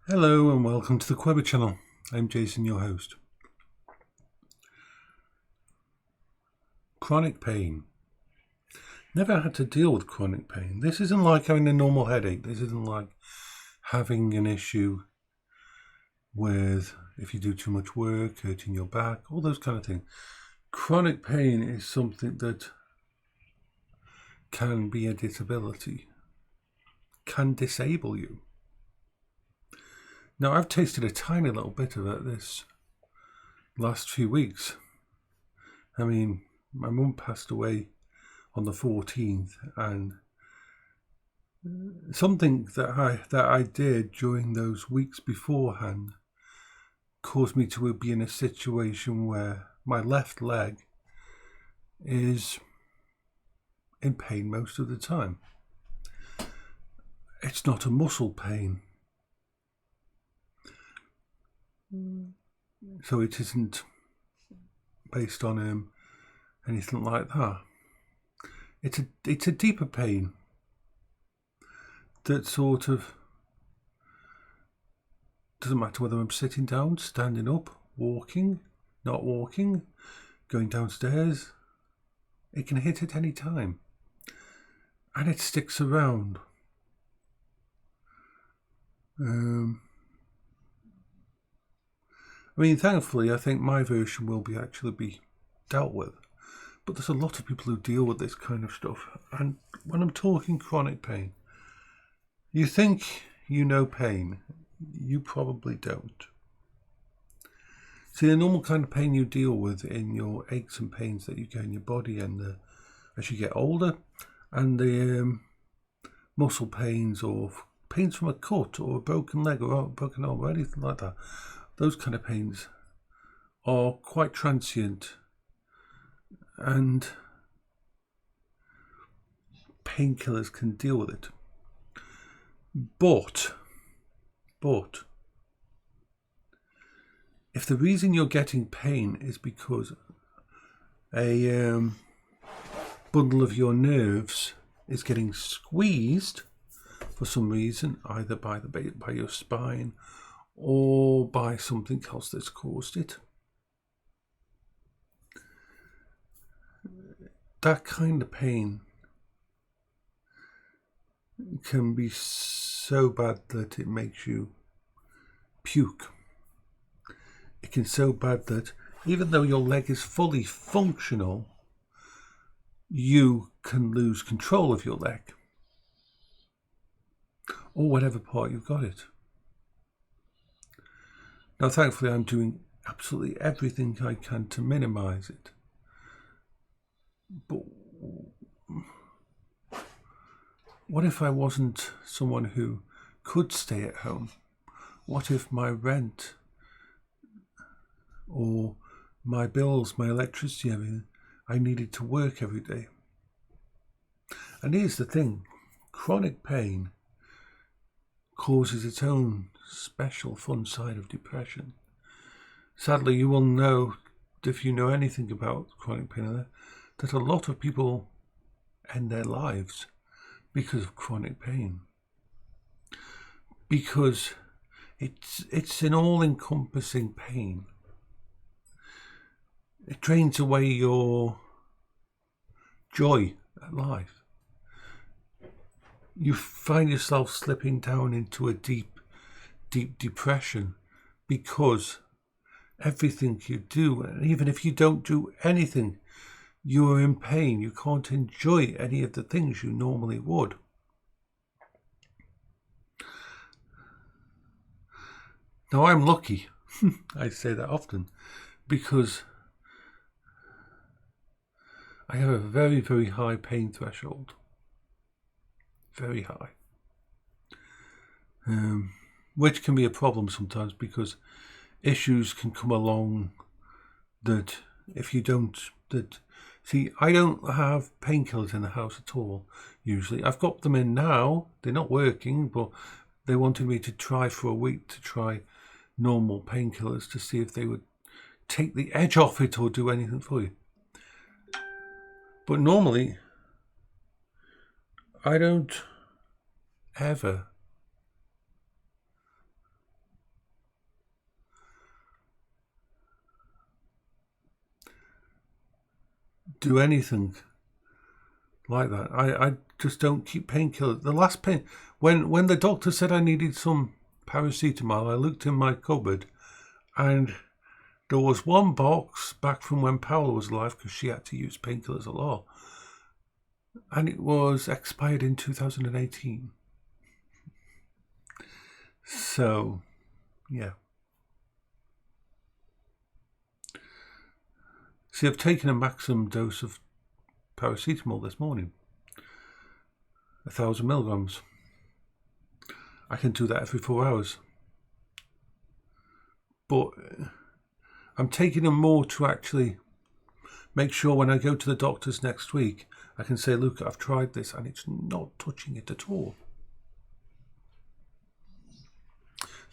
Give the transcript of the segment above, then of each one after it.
Hello and welcome to the Queber channel. I'm Jason, your host. Chronic pain. Never had to deal with chronic pain. This isn't like having a normal headache. This isn't like having an issue with if you do too much work, hurting your back, all those kind of things. Chronic pain is something that can be a disability, can disable you. Now, I've tasted a tiny little bit of it this last few weeks. I mean, my mum passed away on the 14th, and something that I did during those weeks beforehand caused me to be in a situation where my left leg is in pain most of the time. It's not a muscle pain. So it isn't based on anything like that. It's a deeper pain that sort of doesn't matter whether I'm sitting down, standing up, walking, not walking, going downstairs. It can hit at any time, and it sticks around. I mean, thankfully, I think my version will actually be dealt with. But there's a lot of people who deal with this kind of stuff. And when I'm talking chronic pain, you think you know pain. You probably don't. See, the normal kind of pain you deal with in your aches and pains that you get in your body and as you get older, and the muscle pains or pains from a cut or a broken leg or a broken arm or anything like that, those kind of pains are quite transient, and painkillers can deal with it. But if the reason you're getting pain is because a bundle of your nerves is getting squeezed for some reason, either by your spine or by something else that's caused it, that kind of pain can be so bad that it makes you puke. It can be so bad that even though your leg is fully functional, you can lose control of your leg or whatever part you've got it. Now, thankfully, I'm doing absolutely everything I can to minimize it. But what if I wasn't someone who could stay at home? What if my rent or my bills, my electricity, everything, I needed to work every day? And here's the thing, chronic pain causes its own special fun side of depression. Sadly, you will know, if you know anything about chronic pain, that a lot of people end their lives because of chronic pain. Because it's an all-encompassing pain. It drains away your joy at life. You find yourself slipping down into a deep depression because everything you do, and even if you don't do anything, you are in pain. You can't enjoy any of the things you normally would. Now, I'm lucky. I say that often because I have a very, very high pain threshold. Very high. Which can be a problem sometimes because issues can come along that if you don't, see, I don't have painkillers in the house at all, usually. I've got them in now. They're not working, but they wanted me to try for a week to try normal painkillers to see if they would take the edge off it or do anything for you. But normally, I don't ever do anything like that. I just don't keep painkillers. The last pain, when the doctor said I needed some paracetamol, I looked in my cupboard and there was one box back from when Paola was alive, because she had to use painkillers a lot, and it was expired in 2018. So, yeah. See, I've taken a maximum dose of paracetamol this morning, 1,000 milligrams. I can do that every 4 hours. But I'm taking them more to actually make sure when I go to the doctors next week, I can say, look, I've tried this and it's not touching it at all.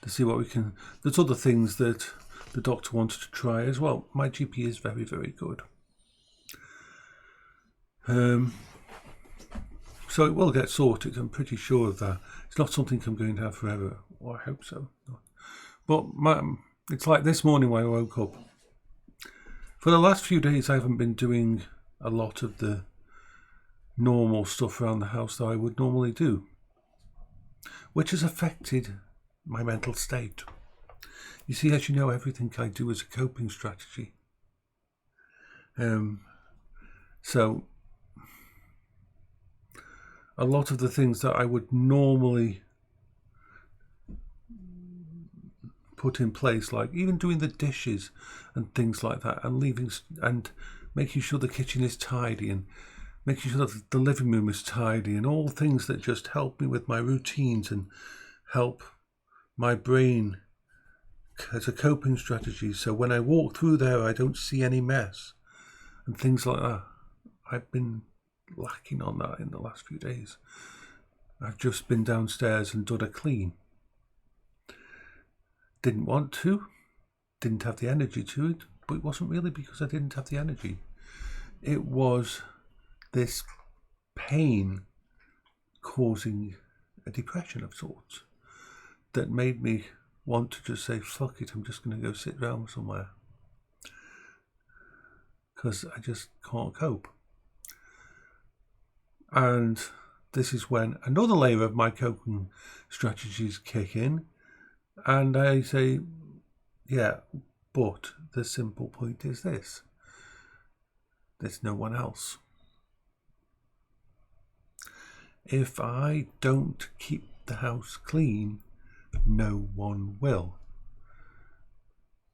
To see what we can... There's other things that the doctor wanted to try as well. My GP is very, very good. So it will get sorted, I'm pretty sure of that. It's not something I'm going to have forever. Well, I hope so. But it's like this morning when I woke up. For the last few days, I haven't been doing a lot of the normal stuff around the house that I would normally do, which has affected my mental state. You see, as you know, everything I do is a coping strategy. So a lot of the things that I would normally put in place, like even doing the dishes and things like that, and leaving and making sure the kitchen is tidy and making sure that the living room is tidy, and all things that just help me with my routines and help my brain as a coping strategy. So when I walk through there, I don't see any mess and things like that. I've been lacking on that in the last few days. I've just been downstairs and done a clean. Didn't want to, didn't have the energy to it, but it wasn't really because I didn't have the energy. It was this pain causing a depression of sorts that made me want to just say, fuck it, I'm just going to go sit down somewhere, because I just can't cope. And this is when another layer of my coping strategies kick in, and I say, yeah, but the simple point is this: there's no one else. If I don't keep the house clean, no one will.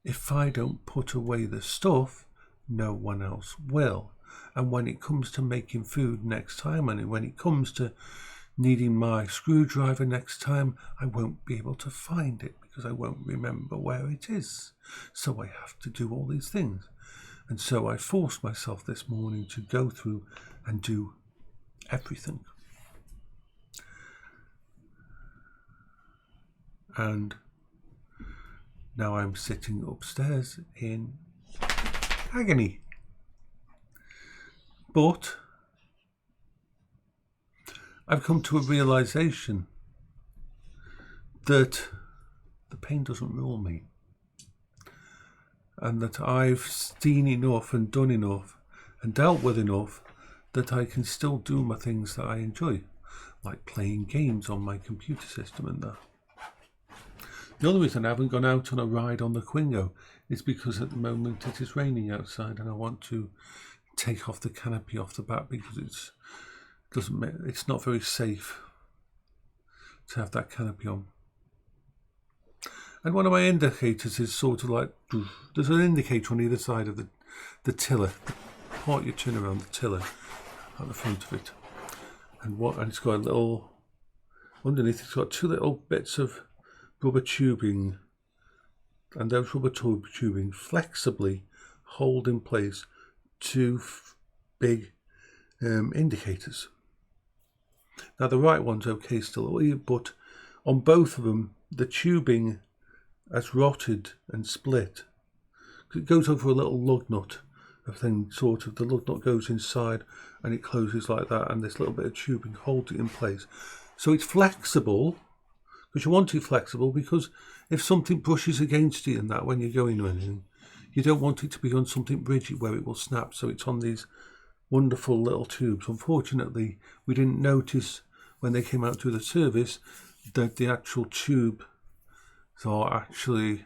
If I don't put away the stuff, no one else will. And when it comes to making food next time, and when it comes to needing my screwdriver next time, I won't be able to find it because I won't remember where it is. So I have to do all these things. And so I forced myself this morning to go through and do everything. And now I'm sitting upstairs in agony. But I've come to a realization that the pain doesn't rule me, and that I've seen enough and done enough and dealt with enough that I can still do my things that I enjoy, like playing games on my computer system and that. The only reason I haven't gone out on a ride on the Quingo is because at the moment it is raining outside and I want to take off the canopy off the back because it's not very safe to have that canopy on. And one of my indicators is sort of like, there's an indicator on either side of the tiller, the part you turn around, the tiller at the front of it. And it's got a little, underneath it's got two little bits of rubber tubing, and those rubber tubing flexibly hold in place two big indicators. Now the right one's okay still, but on both of them the tubing has rotted and split. It goes over a little lug nut, a thing, sort of, the lug nut goes inside and it closes like that, and this little bit of tubing holds it in place. So it's flexible, because you want it flexible, because if something brushes against you and that when you're going or anything, you don't want it to be on something rigid where it will snap. So it's on these wonderful little tubes. Unfortunately, we didn't notice when they came out to the service that the actual tube are actually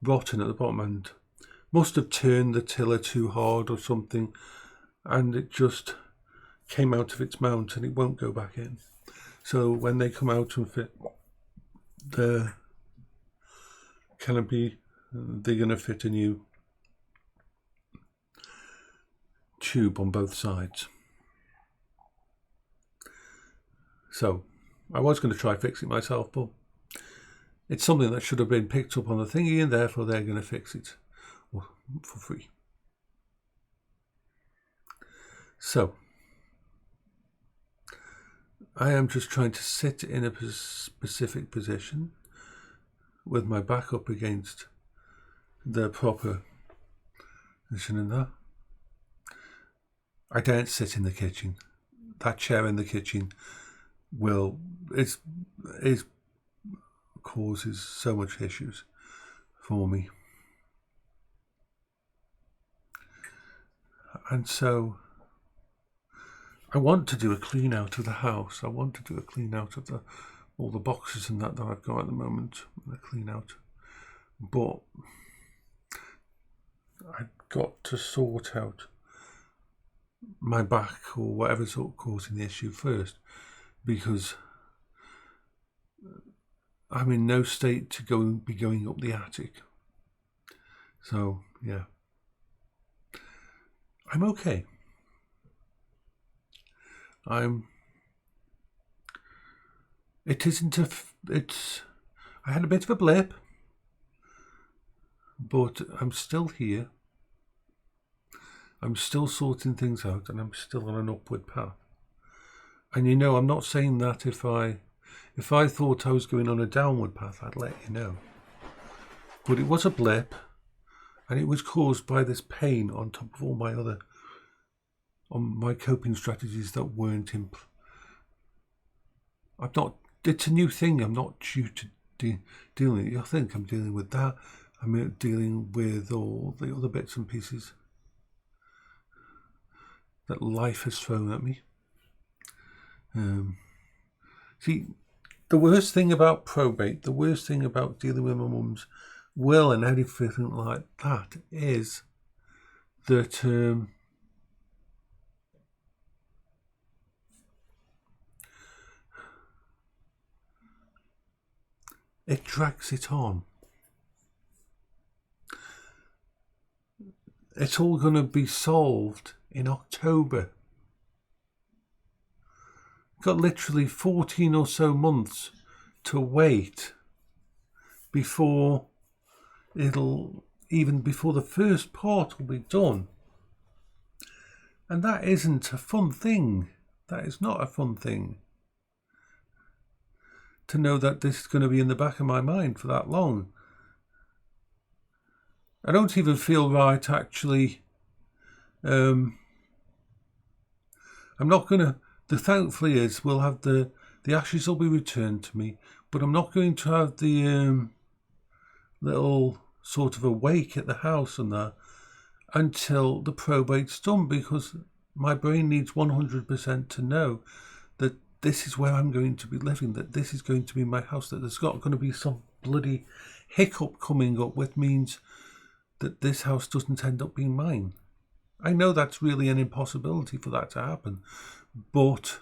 rotten at the bottom and must have turned the tiller too hard or something, and it just came out of its mount and it won't go back in. So when they come out and fit the canopy, they're going to fit a new tube on both sides. So I was going to try fix it myself, but it's something that should have been picked up on the thingy, and therefore they're going to fix it for free. So I am just trying to sit in a specific position with my back up against the proper position in that. I don't sit in the kitchen. That chair in the kitchen causes so much issues for me. And so I want to do a clean out of the house. I want to do a clean out of all the boxes and that I've got at the moment. A clean out. But I've got to sort out my back or whatever's causing the issue first, because I'm in no state to be going up the attic. So yeah, I'm okay. I had a bit of a blip, but I'm still here. I'm still sorting things out, and I'm still on an upward path. And I'm not saying that if I thought I was going on a downward path, I'd let you know. But it was a blip, and it was caused by this pain on top of all my my coping strategies that weren't it's a new thing. I'm not due to dealing with it. I think I'm dealing with that. I'm dealing with all the other bits and pieces that life has thrown at me. See, the worst thing about probate, the worst thing about dealing with my mum's will and anything like that is that it drags it on. It's all going to be solved in October. Got literally 14 or so months to wait before before the first part will be done. And that isn't a fun thing. That is not a fun thing. To know that this is going to be in the back of my mind for that long. I don't even feel right, actually. I'm not going to... The thankfully is we'll have the ashes will be returned to me, but I'm not going to have the little sort of a wake at the house and that until the probate's done, because my brain needs 100% to know that this is where I'm going to be living, that this is going to be my house, that there's not going to be some bloody hiccup coming up, which means that this house doesn't end up being mine. I know that's really an impossibility for that to happen, but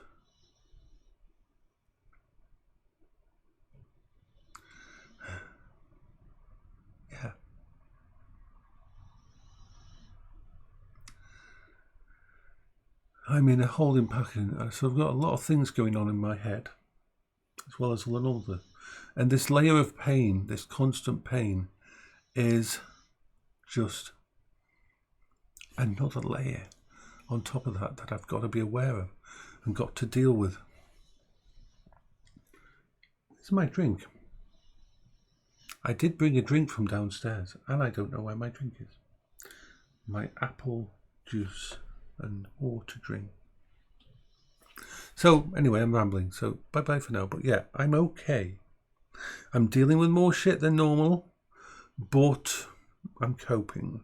yeah. I'm in a holding pattern, so I've got a lot of things going on in my head, as well as another. And this layer of pain, this constant pain, is just another layer on top of that I've got to be aware of and got to deal with. This is my drink. I did bring a drink from downstairs, and I don't know where my drink is. My apple juice and water drink. So anyway, I'm rambling, so bye bye for now. But yeah, I'm okay. I'm dealing with more shit than normal, but I'm coping.